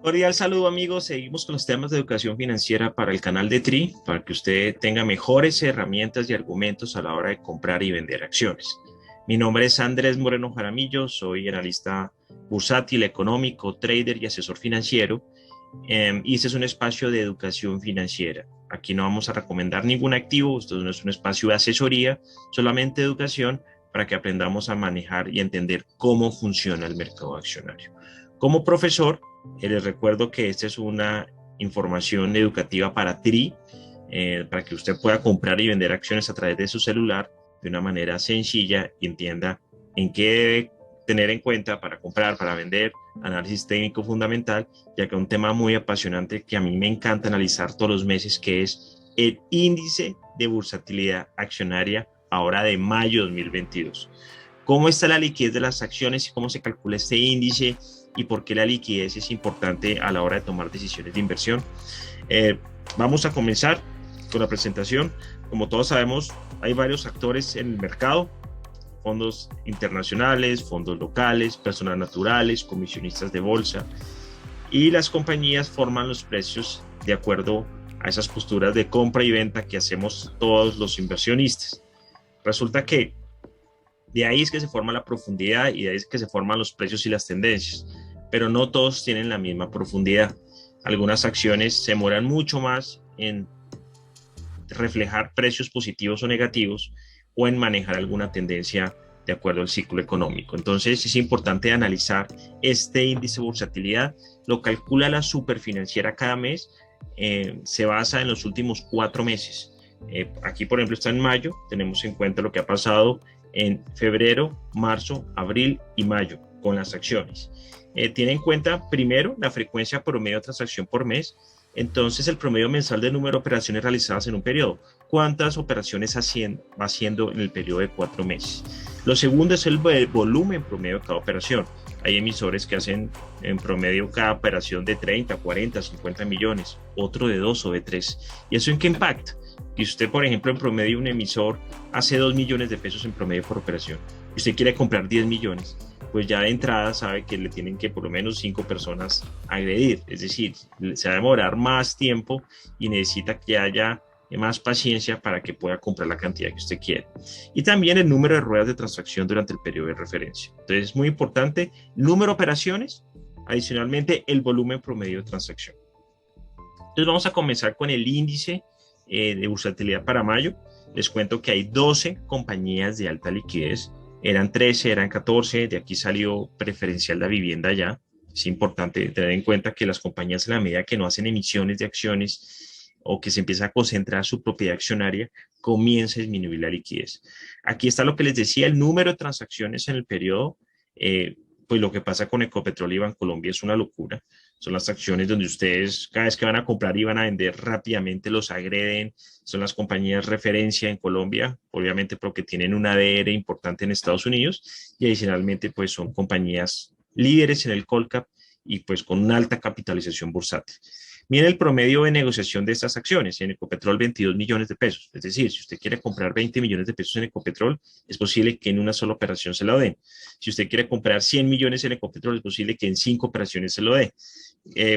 Cordial saludo amigos, seguimos con los temas de educación financiera para el canal de TRI, para que usted tenga mejores herramientas y argumentos a la hora de comprar y vender acciones. Mi nombre es Andrés Moreno Jaramillo, soy analista bursátil, económico, trader y asesor financiero, y este es un espacio de educación financiera. Aquí no vamos a recomendar ningún activo, esto no es un espacio de asesoría, solamente educación para que aprendamos a manejar y entender cómo funciona el mercado accionario. Como profesor, les recuerdo que esta es una información educativa para TRI, para que usted pueda comprar y vender acciones a través de su celular de una manera sencilla y entienda en qué debe tener en cuenta para comprar, para vender, análisis técnico fundamental, ya que es un tema muy apasionante que a mí me encanta analizar todos los meses, que es el índice de bursatilidad accionaria ahora de mayo 2022. ¿Cómo está la liquidez de las acciones y cómo se calcula este índice y por qué la liquidez es importante a la hora de tomar decisiones de inversión? Vamos a comenzar con la presentación. Como todos sabemos, hay varios actores en el mercado: fondos internacionales, fondos locales, personas naturales, comisionistas de bolsa, y las compañías forman los precios de acuerdo a esas posturas de compra y venta que hacemos todos los inversionistas. Resulta que de ahí es que se forma la profundidad y de ahí es que se forman los precios y las tendencias, pero no todos tienen la misma profundidad. Algunas acciones se demoran mucho más en reflejar precios positivos o negativos o en manejar alguna tendencia de acuerdo al ciclo económico. Entonces es importante analizar este índice de bursatilidad. Lo calcula la Superfinanciera cada mes, se basa en los últimos 4 meses. Aquí, por ejemplo, está en mayo, tenemos en cuenta lo que ha pasado en febrero, marzo, abril y mayo con las acciones. Tiene en cuenta primero la frecuencia promedio de transacción por mes. Entonces, el promedio mensual del número de operaciones realizadas en un periodo. ¿Cuántas operaciones va haciendo en el periodo de 4 meses? Lo segundo es el volumen promedio de cada operación. Hay emisores que hacen en promedio cada operación de 30, 40, 50 millones, otro de 2 o de 3. ¿Y eso en qué impacta? Si usted, por ejemplo, en promedio un emisor hace 2 millones de pesos en promedio por operación y usted quiere comprar 10 millones, pues ya de entrada sabe que le tienen que por lo menos 5 personas agredir. Es decir, se va a demorar más tiempo y necesita que haya más paciencia para que pueda comprar la cantidad que usted quiere. Y también el número de ruedas de transacción durante el periodo de referencia. Entonces es muy importante número de operaciones, adicionalmente el volumen promedio de transacción. Entonces vamos a comenzar con el índice de bursatilidad para mayo. Les cuento que hay 12 compañías de alta liquidez. Eran 13, eran 14, de aquí salió preferencial la vivienda ya. Es importante tener en cuenta que las compañías, en la medida que no hacen emisiones de acciones o que se empieza a concentrar su propiedad accionaria, comienza a disminuir la liquidez. Aquí está lo que les decía, el número de transacciones en el periodo. Pues lo que pasa con Ecopetrol y Bancolombia es una locura. Son las acciones donde ustedes cada vez que van a comprar y van a vender rápidamente los agreden. Son las compañías referencia en Colombia, obviamente porque tienen una ADR importante en Estados Unidos, y adicionalmente pues son compañías líderes en el Colcap y pues con una alta capitalización bursátil. Miren el promedio de negociación de estas acciones. En Ecopetrol, 22 millones de pesos. Es decir, si usted quiere comprar 20 millones de pesos en Ecopetrol, es posible que en una sola operación se lo den. Si usted quiere comprar 100 millones en Ecopetrol, es posible que en 5 operaciones se lo dé.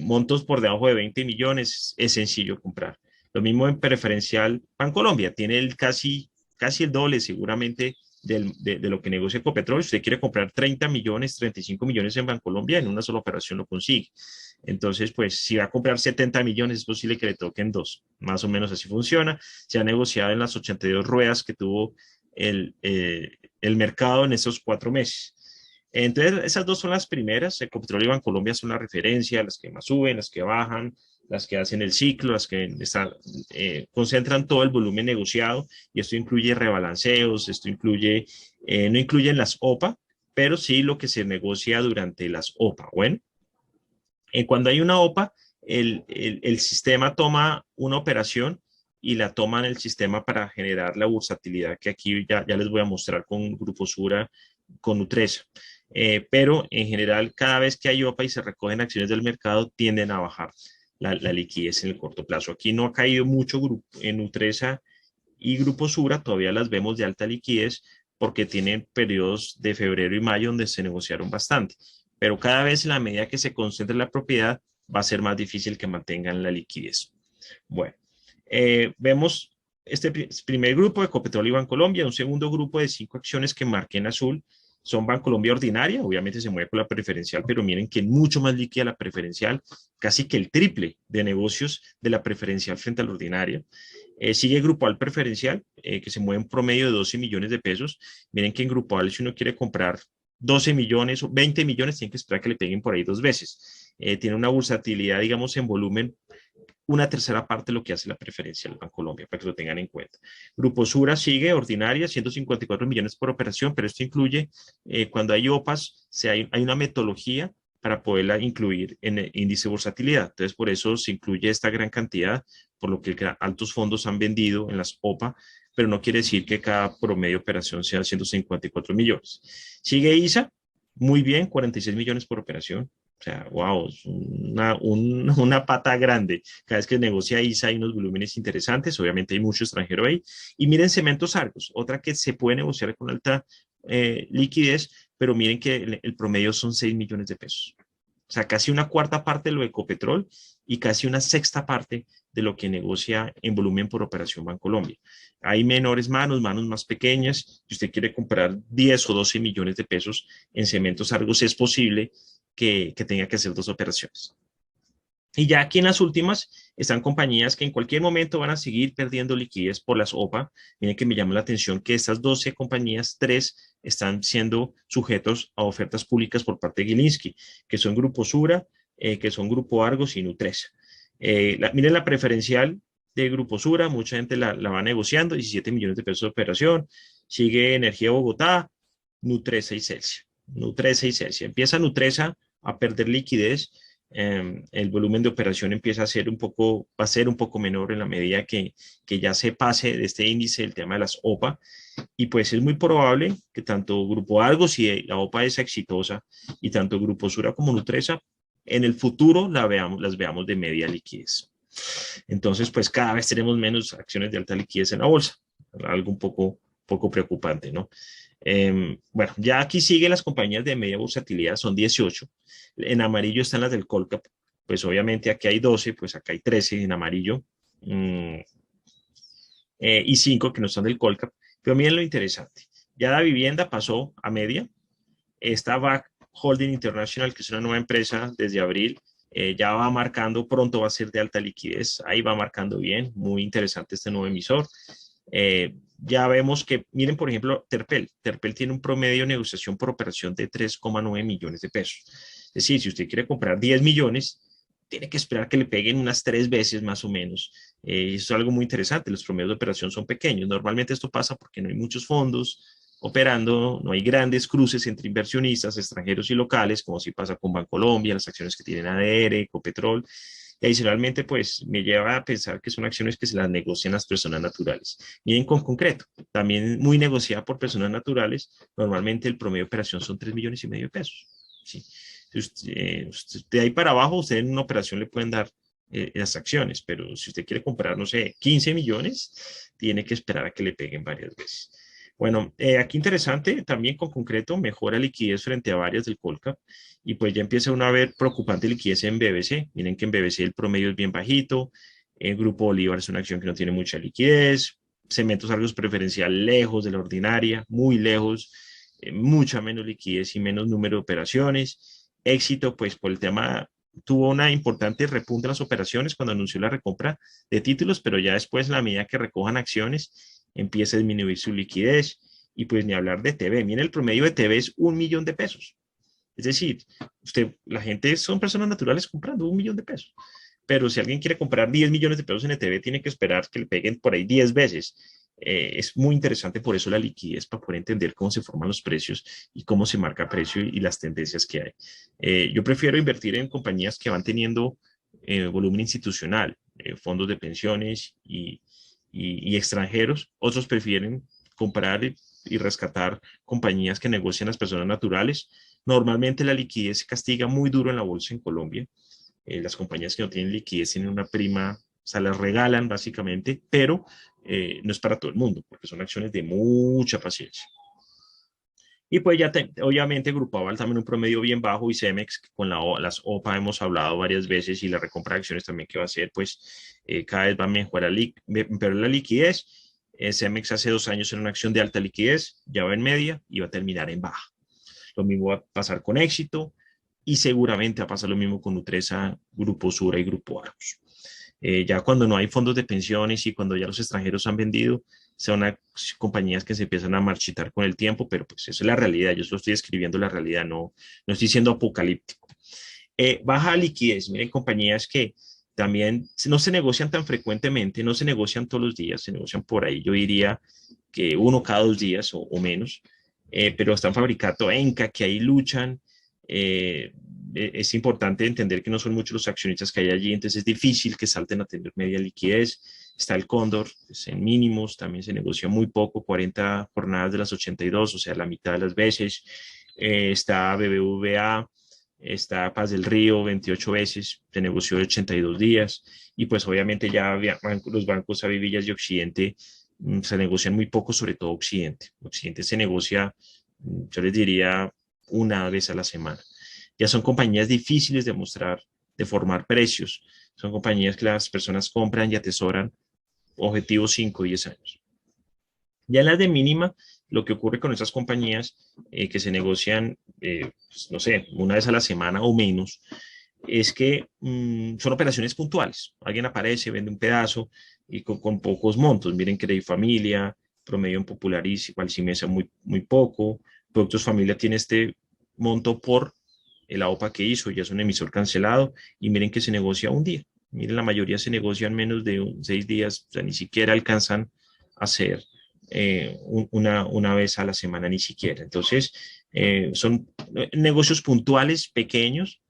Montos por debajo de 20 millones es sencillo comprar. Lo mismo en preferencial Bancolombia, tiene casi el doble seguramente de lo que negocia Ecopetrol. Si usted quiere comprar 30 millones, 35 millones en Bancolombia, en una sola operación lo consigue. Entonces, pues si va a comprar 70 millones, es posible que le toquen 2. Más o menos así funciona. Se ha negociado en las 82 ruedas que tuvo el mercado en esos 4 meses. Entonces, esas dos son las primeras. Ecopetrol y Bancolombia son la referencia, las que más suben, las que bajan, las que hacen el ciclo, las que concentran todo el volumen negociado, y esto incluye rebalanceos, esto incluye, no incluyen las OPA, pero sí lo que se negocia durante las OPA. Bueno, cuando hay una OPA, el sistema toma una operación y la toma en el sistema para generar la bursatilidad que aquí ya les voy a mostrar con Grupo Sura, con Nutresa. Pero en general, cada vez que hay OPA y se recogen acciones del mercado, tienden a bajar la liquidez en el corto plazo. Aquí no ha caído mucho en Nutresa y Grupo Sura, todavía las vemos de alta liquidez porque tienen periodos de febrero y mayo donde se negociaron bastante. Pero cada vez en la medida que se concentra la propiedad, va a ser más difícil que mantengan la liquidez. Bueno, vemos este primer grupo de Ecopetrol y Bancolombia, un segundo grupo de 5 acciones que marqué en azul son Bancolombia ordinaria, obviamente se mueve con la preferencial, pero miren que es mucho más líquida la preferencial, casi que el triple de negocios de la preferencial frente a la ordinaria. Sigue Grupal preferencial, que se mueve en promedio de 12 millones de pesos. Miren que en Grupal, si uno quiere comprar 12 millones o 20 millones, tiene que esperar que le peguen por ahí 2 veces. Tiene una bursatilidad, digamos, en volumen una tercera parte de lo que hace la preferencia del Bancolombia, para que lo tengan en cuenta. Grupo Sura sigue ordinaria, 154 millones por operación, pero esto incluye, cuando hay OPAs, hay una metodología para poderla incluir en el índice de bursatilidad. Entonces, por eso se incluye esta gran cantidad, por lo que altos fondos han vendido en las OPA, pero no quiere decir que cada promedio de operación sea 154 millones. Sigue ISA, muy bien, 46 millones por operación. O sea, wow, es una pata grande. Cada vez que negocia ISA hay unos volúmenes interesantes, obviamente hay mucho extranjero ahí. Y miren Cementos Argos, otra que se puede negociar con alta liquidez, pero miren que el promedio son 6 millones de pesos. O sea, casi una cuarta parte de lo de Ecopetrol y casi una sexta parte de lo que negocia en volumen por operación Bancolombia. Hay menores manos más pequeñas. Si usted quiere comprar 10 o 12 millones de pesos en Cementos Argos, es posible que tenga que hacer 2 operaciones. Y ya aquí en las últimas están compañías que en cualquier momento van a seguir perdiendo liquidez por las OPA. Miren que me llama la atención que estas 12 compañías, 3 están siendo sujetos a ofertas públicas por parte de Gilinski, que son Grupo Sura, que son Grupo Argos y Nutresa. Miren la preferencial de Grupo Sura, mucha gente la va negociando, 17 millones de pesos de operación. Sigue Energía Bogotá, Nutresa y Celsia. Nutresa y Celsia. Empieza Nutresa a perder liquidez. El volumen de operación empieza a ser va a ser un poco menor en la medida que ya se pase de este índice el tema de las OPA, y pues es muy probable que tanto Grupo Argos, si la OPA es exitosa, y tanto Grupo Sura como Nutresa, en el futuro las veamos de media liquidez. Entonces, pues cada vez tenemos menos acciones de alta liquidez en la bolsa, algo un poco preocupante, ¿no? Bueno, ya aquí siguen las compañías de media bursatilidad, son 18. En amarillo están las del Colcap. Pues obviamente aquí hay 12, pues acá hay 13 en amarillo. Y 5 que no están del Colcap. Pero miren lo interesante. Ya la vivienda pasó a media. Esta VAC Holding International, que es una nueva empresa desde abril, ya va marcando, pronto va a ser de alta liquidez. Ahí va marcando bien. Muy interesante este nuevo emisor. Ya vemos que, miren, por ejemplo, Terpel. Terpel tiene un promedio de negociación por operación de 3,9 millones de pesos. Es decir, si usted quiere comprar 10 millones, tiene que esperar que le peguen unas 3 veces más o menos. Eso es algo muy interesante. Los promedios de operación son pequeños. Normalmente esto pasa porque no hay muchos fondos operando, no hay grandes cruces entre inversionistas extranjeros y locales, como si pasa con Bancolombia, las acciones que tienen ADR, Ecopetrol. Y adicionalmente, pues me lleva a pensar que son acciones que se las negocian las personas naturales. Miren con concreto, también muy negociada por personas naturales, normalmente el promedio de operación son 3 millones y medio de pesos. ¿Sí? De ahí para abajo, usted en una operación le pueden dar las acciones, pero si usted quiere comprar, no sé, 15 millones, tiene que esperar a que le peguen varias veces. Bueno, aquí interesante, también con concreto, mejora liquidez frente a varias del Colcap, y pues ya empieza uno a ver preocupante liquidez en BBC. Miren que en BBC el promedio es bien bajito, el Grupo Bolívar es una acción que no tiene mucha liquidez, Cementos Argos preferencial lejos de la ordinaria, muy lejos, mucha menos liquidez y menos número de operaciones. Éxito, pues por el tema, tuvo una importante repunte en las operaciones cuando anunció la recompra de títulos, pero ya después, en la medida que recojan acciones, empieza a disminuir su liquidez. Y pues ni hablar de TV. Miren, el promedio de TV es 1 millón de pesos. Es decir, la gente son personas naturales comprando 1 millón de pesos. Pero si alguien quiere comprar 10 millones de pesos en ETB, tiene que esperar que le peguen por ahí 10 veces. Es muy interesante por eso la liquidez, para poder entender cómo se forman los precios y cómo se marca precio y las tendencias que hay. Yo prefiero invertir en compañías que van teniendo volumen institucional, fondos de pensiones y extranjeros. Otros prefieren comprar y rescatar compañías que negocian las personas naturales. Normalmente la liquidez se castiga muy duro en la bolsa en Colombia. Las compañías que no tienen liquidez tienen una prima, o sea, las regalan básicamente, pero no es para todo el mundo, porque son acciones de mucha paciencia. Y pues ya, obviamente, Grupo Aval también un promedio bien bajo y Cemex, que con las OPA hemos hablado varias veces y la recompra de acciones también que va a hacer, pues cada vez va a mejorar empeorar la liquidez. Cemex hace 2 años era una acción de alta liquidez, ya va en media y va a terminar en baja. Lo mismo va a pasar con Éxito y seguramente va a pasar lo mismo con Nutresa, Grupo Sura y Grupo Argos. Ya cuando no hay fondos de pensiones y cuando ya los extranjeros han vendido, son compañías que se empiezan a marchitar con el tiempo, pero pues eso es la realidad. Yo solo estoy escribiendo la realidad, no estoy siendo apocalíptico. Baja liquidez, miren, compañías que también no se negocian tan frecuentemente, no se negocian todos los días, se negocian por ahí, yo diría que uno cada 2 días o menos, pero están fabricando Enca, que ahí luchan. eh, es importante entender que no son muchos los accionistas que hay allí, entonces es difícil que salten a tener media liquidez. Está el Cóndor, es en mínimos, también se negocia muy poco, 40 jornadas de las 82, o sea, la mitad de las veces. Está BBVA, está Paz del Río, 28 veces, se negoció de 82 días, y pues obviamente ya los bancos Avivillas y Occidente se negocian muy poco, sobre todo Occidente. Occidente se negocia, yo les diría, una vez a la semana. Ya son compañías difíciles de mostrar, de formar precios. Son compañías que las personas compran y atesoran objetivos 5 o 10 años. Ya en las de mínima, lo que ocurre con esas compañías que se negocian, pues, no sé, una vez a la semana o menos, es que son operaciones puntuales. Alguien aparece, vende un pedazo y con pocos montos. Miren que de familia, promedio en Popularis, igual si mesa muy poco. Productos Familia tiene este monto por el AOPA que hizo, ya es un emisor cancelado y miren que se negocia un día. Miren, la mayoría se negocian menos de 6 días, o sea, ni siquiera alcanzan a hacer una vez a la semana, ni siquiera. Entonces, son negocios puntuales, pequeños.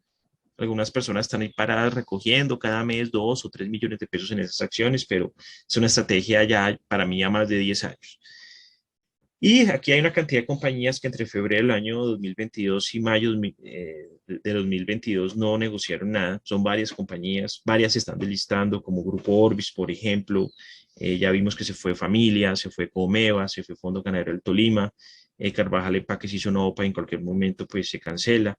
Algunas personas están ahí paradas recogiendo cada mes 2 o 3 millones de pesos en esas acciones, pero es una estrategia ya para mí a más de 10 años. Y aquí hay una cantidad de compañías que entre febrero del año 2022 y mayo de 2022 no negociaron nada. Son varias compañías, varias se están delistando, como Grupo Orbis, por ejemplo. Ya vimos que se fue Familia, se fue Comeva, se fue Fondo Ganadero del Tolima. Carvajal Empaques hizo una OPA, en cualquier momento pues se cancela.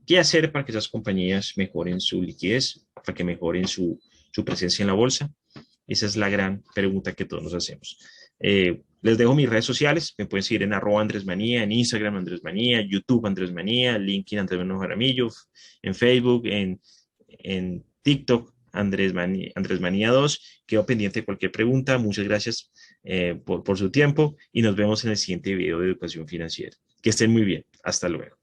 ¿Qué hacer para que esas compañías mejoren su liquidez, para que mejoren su presencia en la bolsa? Esa es la gran pregunta que todos nos hacemos. Les dejo mis redes sociales. Me pueden seguir en @AndresManía, en Instagram Andrés Manía, YouTube Andrés Manía, LinkedIn Andrés Manuel Jaramillo, en Facebook, en TikTok Andrés Manía 2. Quedo pendiente de cualquier pregunta. Muchas gracias por su tiempo y nos vemos en el siguiente video de educación financiera. Que estén muy bien. Hasta luego.